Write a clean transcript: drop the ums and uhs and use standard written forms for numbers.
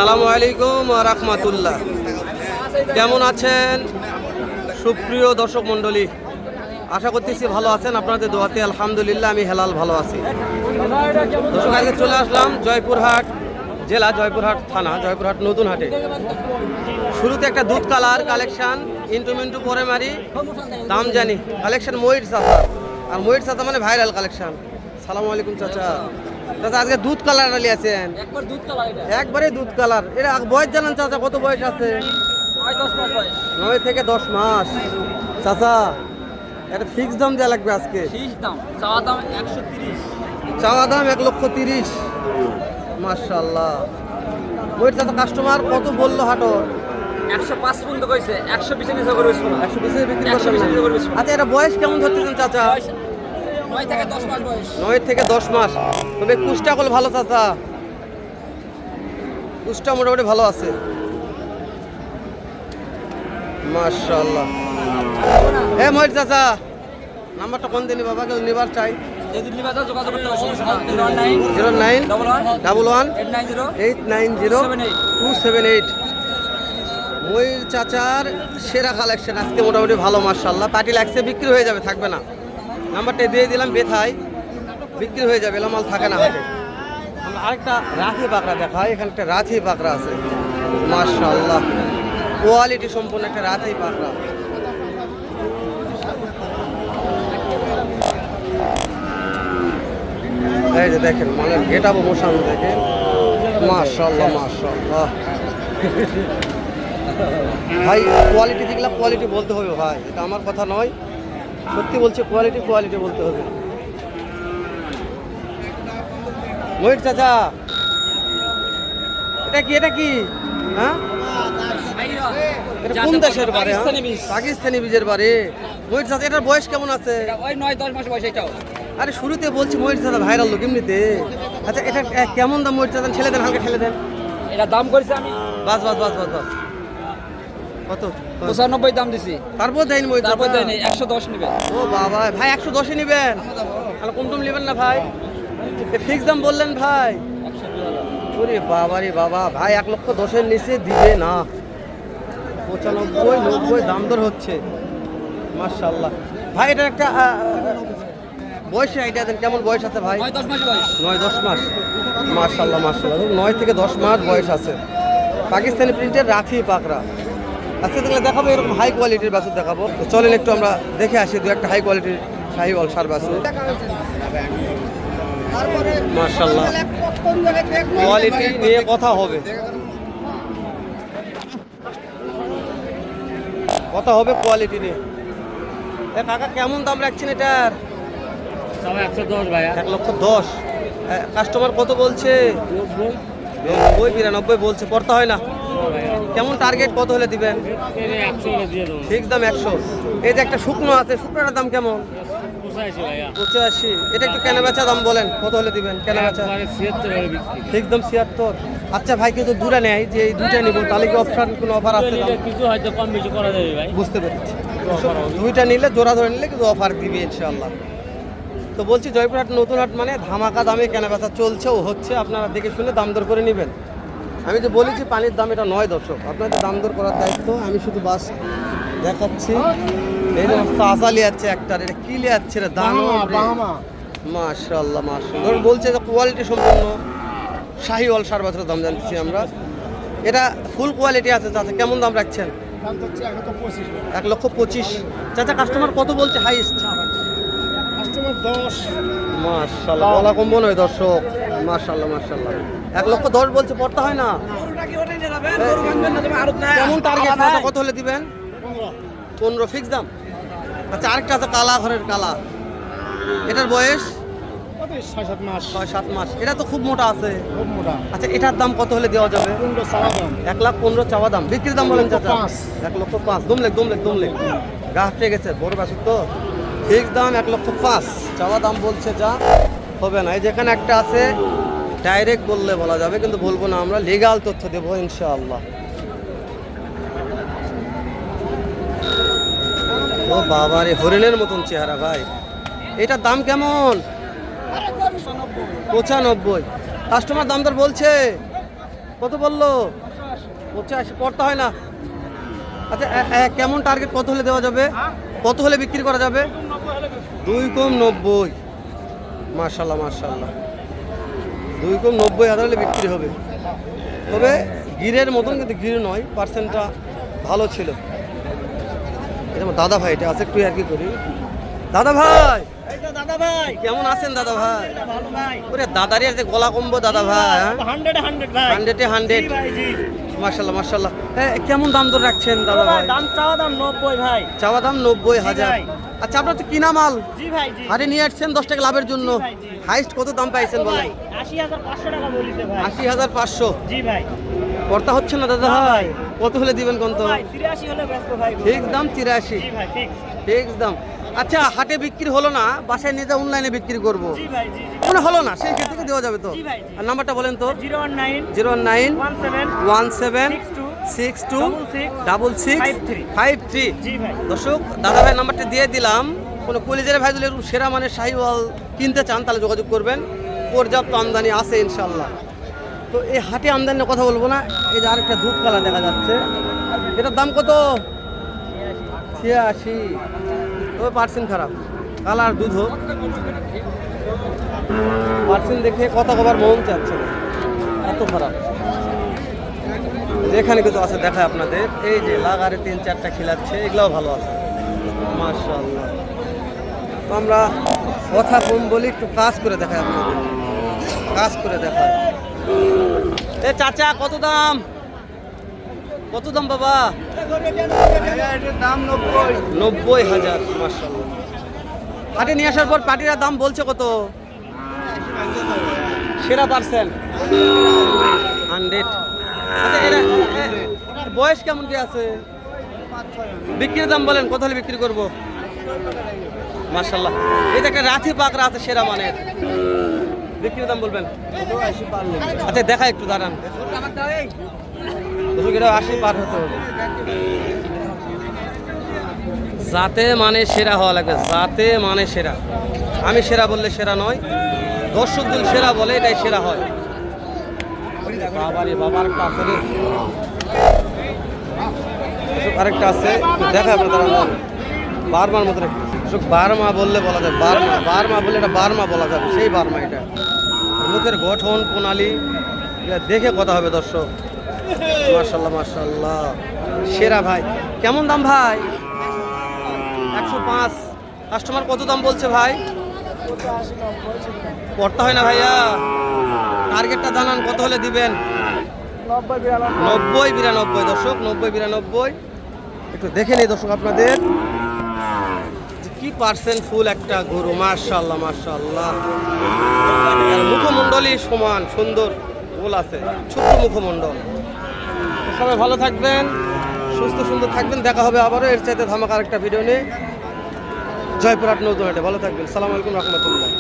আসসালামু আলাইকুম ওয়া রাহমাতুল্লাহ। কেমন আছেন সুপ্রিয় দর্শক মণ্ডলী? আশা করতেছি ভালো আছেন, আপনাদের দোয়াতে আলহামদুলিল্লাহ আমি হেলাল ভালো আছি। দর্শক, আজকে চলে আসলাম জয়পুরহাট জেলা, জয়পুরহাট থানা, জয়পুরহাট নতুন হাটে। শুরুতে একটা দুধ কালার কালেকশন, ইন্টু মিন্টু পরে মারি, দাম জানি কালেকশন ময়ূর চাচা। আর ময়ূর চাচা মানে ভাইরাল কালেকশন। সালামু আলাইকুম চাচা। চাচা আজকে দুধ কালার আলিয়েছেন, একবারে দুধ কালার। এটা বয়স জানান চাচা, কত বয়স আছে? 9 থেকে 10 মাস। চাচা এটা ফিক্স দাম দেওয়া লাগবে আজকে। চাওয়া দাম 1,30,000। মাশাআল্লাহ। ময়ূর চাচা কাস্টমার কত বললো হাটো? 105 পর্যন্ত কইছে, 120 নিচে করে বেচবো না। 120 বিক্রি করবেন? আচ্ছা এটা বয়স কেমন ধরতেছেন চাচা? 9 থেকে 10 মাস বয়স। 9 থেকে 10 মাস। তবে কুষ্টা কল ভালো চাচা, কুষ্টা মোটামুটি ভালো আছে। মাশাআল্লাহ। ময়ূর চাচা নাম্বারটা কোন দিনই বাবা, কেউ নিবার চাই? যদি নিবা চাও যোগাযোগ করতে হবে 09 09 11 890 890 278। ময়ূর চাচার সেরা কালেকশন আজকে মোটামুটি ভালো। মাশাআল্লাহ, পার্টি লাগছে, বিক্রি হয়ে যাবে, থাকবে না। নাম্বারটা দিয়ে দিলাম, বেথায় বিক্রি হয়ে যাবে, এলামাল থাকে না হাতে। আমরা আরেকটা রাথি পাকড়া দেখাই। এখানে একটা রাথি পাকড়া আছে, মাশাআল্লাহ কোয়ালিটি সম্পূর্ণ একটা রাথি পাকড়া। এই যে দেখেন, মানে গেটাবো মোশান দেখেন, মাশাআল্লাহ মাশাআল্লাহ। ভাই কোয়ালিটি দেখলে কোয়ালিটি বলতে হবে ভাই, এটা আমার কথা নয়, সত্যি বলছি, কোয়ালিটি কোয়ালিটি বলতে হবে। ময়ূর চাচা এটা কি, এটা কি? হ্যাঁ, এটা কোন দেশের বারে? পাকিস্তানি বীজের বারে। ময়ূর চাচা এটার বয়স কেমন আছে? ওই 9-10 মাস বয়স এটাও। আরে শুরুতে বলছি ময়ূর চাচা ভাইরাল লোক এমনিতে। আচ্ছা এটা কেমন দাম ময়ূর চাচা? ঠেলে দেন, হালকা ঠেলে দেন। এটা দাম করেছে আমি বাস বাস বাস বাস বাস। কত? 95 দাম দিছি। তারপর দেয়নি ময়ূর চাচা? তারপর দেয়নি, 110 নেবে। ও বাবা ভাই, 110-এ নেবেন? আর কম টম নেবেন না ভাই? ফিক্স দাম বললেন ভাই। ওরে বাবা রে বাবা, ভাই 1,10,000-এর নিচে দিবে না। 95 90 দাম দর হচ্ছে। মাশাআল্লাহ ভাই, এটা একটা বয়সে আইডিয়া দেন, কেমন বয়স আছে ভাই? 9-10 মাস বয়স। 9-10 মাস। মাশাআল্লাহ মাশাআল্লাহ, 9 থেকে 10 মাস বয়স আছে। পাকিস্তানি প্রিন্টের রাথি পাকড়া। আচ্ছা তাহলে দেখাবো, এরকম হাই কোয়ালিটির বাছুর দেখাবো। চলেন একটু আমরা দেখে আসি দু একটা হাই কোয়ালিটির শাহিওয়াল সার বাছুর। মাশাআল্লাহ, কোয়ালিটি নিয়ে কথা হবে, কথা হবে কোয়ালিটি নিয়ে। কাকা কেমন দাম রাখছেন এটার? 110 ভাইয়া। 1,10,000। কাস্টমার কত বলছে? 90 92 বলছে, পড়তে হয় না। কেমন টার্গেট কত হলে দিবেন? 100 দিয়ে দেব। ঠিক দাম 100। এই যে একটা শুকনো আছে, শুকনোটার দাম কেমন? 85 ভাইয়া। 85। এটা একটু কেনা বেচা দাম বলেন, কত হলে দিবেন কেনা বেচা? 76 এর বিক্রি। ঠিক দাম 76। আচ্ছা ভাই, কিন্তু দুটা নেয়, যে এই দুটা নিব, তাহলে কি অপশন কোনো অফার আছে? কিছু হয়তো কম বেশি করা যাবে ভাই। বুঝতে পেরেছি, দুইটা নিলে জোড়া ধরে নিলে কিন্তু অফার দিবে ইনশাআল্লাহ। তো বলছি জয়পুরহাট নতুন হাট মানে ধামাকা দামে কেনা বেচা চলছে ও হচ্ছে, আপনারা দেখে শুনে দাম দর করে নেবেন। আমি যে বলেছি পানির দাম এটা নয় দর্শক, আপনাদের দাম দর করার দায়িত্ব, আমি শুধু বাস দেখাচ্ছি। এই যে চাচা লিয়াচ্ছে একটার, এটা কি লিয়াচ্ছে রে? দাম মাশাআল্লাহ মাশাআল্লাহ। বলছে যে কোয়ালিটি সম্পূর্ণ শাহিওয়াল সার বাছুরের দাম জানতেছি আমরা। এটা ফুল কোয়ালিটি আছে চাচা, কেমন দাম রাখছেন? 1,25,000। চাচা কাস্টমার কত বলছে হাইস্ট? মাশাআল্লাহ, বলা কম নয় দর্শক। মাশাআল্লাহ মাশাআল্লাহ, 1,10,000 বলছে, পড়তে হয় না। কেমন টার্গেট চাচা, কত হলে দিবেন? 15 ফিক্স দাম। আচ্ছা আরেকটা আছে কালা ঘরের কালা, এটার বয়স 6-7 মাস। এটা তো খুব মোটা আছে। আচ্ছা এটার দাম কত হলে দেওয়া যাবে? 1,15,000 চাওয়া দাম, বিক্রির দাম বলেন চাচা? 1,05,000। দমলেক গা হাঁপিয়ে গেছে, বড় বাছুর তো। ফিক্স দাম 1,05,000, চাওয়া দাম বলছে যা হবে না। এই যেখানে একটা আছে, ডাইরেক্ট বললে বলা যাবে, কিন্তু বলবো না, আমরা লিগাল তথ্য দেবো ইনশাআল্লাহ। ও বাবা রে, হরিণের মতন চেহারা ভাই। এটার দাম কেমন? 95। কাস্টমার দাম দর বলছে কত বললো? 85 পড়তে হয় না। আচ্ছা কেমন টার্গেট কত হলে দেওয়া যাবে? কত হলে বিক্রি করা যাবে? 2 কম 90। মাশাল্লাহ মাশাল্লাহ, 2 কম 90,000 হলে বিক্রি হবে। তবে গিরের মতন কিন্তু গির নয়, পার্সেন্টটা ভালো ছিল। এটা আমার দাদা ভাই, এটা আছে একটু আর কি করি। দাদা ভাই, দাদা ভাই কেমন আছেন দাদা ভাই? ভালো ভাই। ওরে দাদারি আছে গলা কম্বো দাদা ভাই। 100 ভাই। 100 ভাই জি। মাশাল্লাহ মাশাল্লাহ। কেমন দাম দর রাখছেন দাদা ভাই? দাম চাওয়া দাম 90 ভাই। চাওয়া দাম 90,000। ভাই। আচ্ছা আপনার তো কিনা মাল, জি ভাই জি। হাটে নিয়ে আসছেন 10 টাকা লাভের জন্য। জি ভাই, জি। হাইস্ট কত দাম পাইছেন বলেন? ভাই 80,500 টাকা বলিছে ভাই। 80,500। জি ভাই। কর্তা হচ্ছে না দাদা না ভাই? ভাই। কত হলে দিবেন কোন তো? ভাই 83 হলে ব্যস্ত ভাই। ফিক্স দাম 83। জি ভাই ফিক্স। ফিক্স দাম। আচ্ছা হাটে বিক্রি হলো না, বাসায় নিয়ে যা অনলাইনে বিক্রি করব। জি ভাই জি জি। মনে হলো না, সেই ক্ষেত্রে দেওয়া যাবে তো? জি ভাই, জি। আর নাম্বারটা বলেন তো? 019 019 17 17 62 62 66 53 53। জি ভাই। দর্শক দাদা ভাই নাম্বারটা দিয়ে দিলাম। কোনো কলিজারে ভাই যদি এরকম সেরা মানে শাহিওয়াল কিনতে চান তাহলে যোগাযোগ করবেন। পর্যাপ্ত আমদানি আছে ইনশাল্লাহ। তো এই হাটে আমদানির কথা বলবো না, এই যে আরেকটা দুধ কালা দেখা যাচ্ছে, এটার দাম কত? 86। তবে পার্সেন্ট খারাপ, কালার দুধ হোক, পার্সেন্ট দেখে কথা কবার মন চাচ্ছে না, এত খারাপ। যেখানে কিছু আছে দেখায় আপনাদের, এই যে লাগারে 3-4টা খিলাচ্ছে, এগুলাও ভালো আছে মাশাআল্লাহ। তো আমরা কথা কম বলি, একটু কাজ করে দেখাই আপনাদের, কাজ করে দেখায়। এ চাচা কত দাম? কত দাম বাবা? দাম 90। 90,000। মাশাআল্লাহ। হাটে নিয়ে আসার পর পার্টিরা দাম বলছে কত? সেরা পার্সেন্ট 100। আচ্ছা বয়স কেমন কি আছে? বিক্রির দাম বলেন, কত হলে বিক্রি করবো? মাশাআল্লাহ। এই যে একটা রাথি পাকড়া আছে সেরা মানের, বিক্রির দাম বলবেন? আচ্ছা দেখা একটু দাঁড়ান, 80 পার হতে হবে। যাতে মানে সেরা হওয়া লাগবে, যাতে মানে সেরা। আমি সেরা বললে সেরা নয়, দর্শকদের সেরা বলে এটাই সেরা হয়। বাবারে বাবার একটা আছে রে, আরেকটা আছে দেখা আপনার বারমার মতো। বারমা বললে বলা যায়, বারমা বারমা বললে এটা বারমা বলা যাবে, সেই বারমা। এটা মুখের গঠন প্রণালী এটা দেখে কথা হবে দর্শক। মাশাআল্লাহ মাশাআল্লাহ, সেরা ভাই। কেমন দাম ভাই? 105। কাস্টমার কত দাম বলছে ভাই? পড়তে হয় না ভাইয়া, টার্গেটটা জানান, কত হলে দিবেন? 90-92 দর্শক, 90-92। একটু দেখে নিই দর্শক আপনাদের যে কি পার্সেন্ট ফুল একটা গরু। মাশাআল্লাহ মাশাআল্লাহ, মুখমণ্ডলী সমান সুন্দর গোল আছে, ছোট্ট মুখমণ্ডল। সবাই ভালো থাকবেন, সুস্থ সুন্দর থাকবেন। দেখা হবে আবারও এর চাইতে ধামাকা আরেকটা ভিডিও নিয়ে। জয়পুরহাট নতুন হাটে ভালো থাকবেন। সালাম আলাইকুম রহমতুল্লাহ।